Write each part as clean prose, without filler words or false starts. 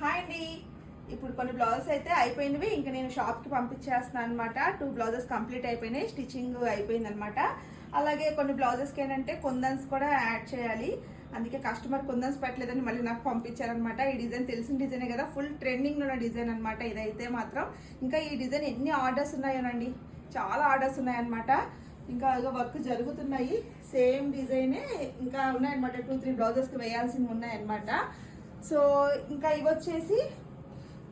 Hi అండి. ఇప్పుడు కొన్ని బ్లౌజెస్ అయితే అయిపోయినవి, ఇంకా నేను షాప్కి పంపించేస్తున్నాను అనమాట. 2 బ్లౌజెస్ కంప్లీట్ అయిపోయినాయి, స్టిచ్చింగ్ అయిపోయింది అనమాట. అలాగే కొన్ని బ్లౌజెస్కి ఏంటంటే కుందన్స్ కూడా యాడ్ చేయాలి, అందుకే కస్టమర్ కుందన్స్ పెట్టలేదని మళ్ళీ నాకు పంపించారనమాట. ఈ డిజైన్ తెలిసిన డిజైనే కదా, ఫుల్ ట్రెండింగ్లో ఉన్న డిజైన్ అనమాట ఇదైతే మాత్రం. ఇంకా ఈ డిజైన్ ఎన్ని ఆర్డర్స్ ఉన్నాయోనండి, చాలా ఆర్డర్స్ ఉన్నాయన్నమాట. ఇంకా వర్క్ జరుగుతున్నాయి, సేమ్ డిజైనే ఇంకా ఉన్నాయన్నమాట. 2-3 బ్లౌజెస్కి వేయాల్సినవి ఉన్నాయన్నమాట. సో ఇంకా ఇవి వచ్చేసి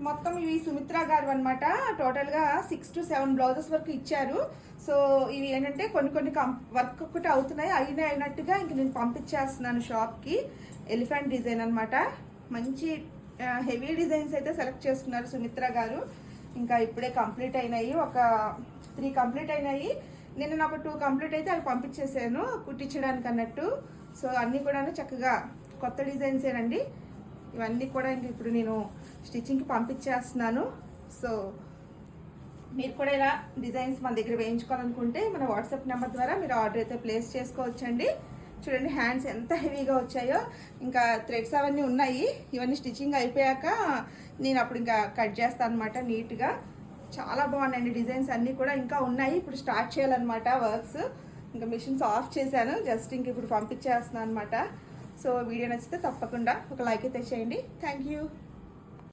మొత్తం ఇవి సుమిత్ర గారు అనమాట. టోటల్గా 6 to 7 బ్లౌజెస్ వరకు ఇచ్చారు. సో ఇవి ఏంటంటే కొన్ని వర్క్ ఒకటి అవుతున్నాయి, అయినట్టుగా ఇంక నేను పంపించేస్తున్నాను షాప్కి. ఎలిఫెంట్ డిజైన్ అనమాట, మంచి హెవీ డిజైన్స్ అయితే సెలెక్ట్ చేసుకున్నారు సుమిత్ర గారు. ఇంకా ఇప్పుడే కంప్లీట్ అయినాయి, ఒక 3 కంప్లీట్ అయినాయి. నేను నాకు 2 కంప్లీట్ అయితే అవి పంపించేసాను కుట్టించడానికి అన్నట్టు. సో అన్నీ కూడా చక్కగా కొత్త డిజైన్సేనండి ఇవన్నీ కూడా. ఇంక ఇప్పుడు నేను స్టిచ్చింగ్కి పంపించేస్తున్నాను. సో మీరు కూడా ఇలా డిజైన్స్ మన దగ్గర వేయించుకోవాలనుకుంటే మన వాట్సాప్ నెంబర్ ద్వారా మీరు ఆర్డర్ అయితే ప్లేస్ చేసుకోవచ్చండి. చూడండి హ్యాండ్స్ ఎంత హెవీగా వచ్చాయో. ఇంకా థ్రెడ్స్ అవన్నీ ఉన్నాయి, ఇవన్నీ స్టిచ్చింగ్ అయిపోయాక నేను అప్పుడు ఇంకా కట్ చేస్తాను అనమాట నీట్గా. చాలా బాగున్నాయండి డిజైన్స్ అన్నీ కూడా, ఇంకా ఉన్నాయి. ఇప్పుడు స్టార్ట్ చేయాలన్నమాట వర్క్స్. ఇంకా మిషన్స్ ఆఫ్ చేశాను, జస్ట్ ఇంక ఇప్పుడు పంపించేస్తున్నాను అనమాట. సో వీడియో నచ్చితే తప్పకుండా ఒక లైక్ అయితే చేయండి. Thank you.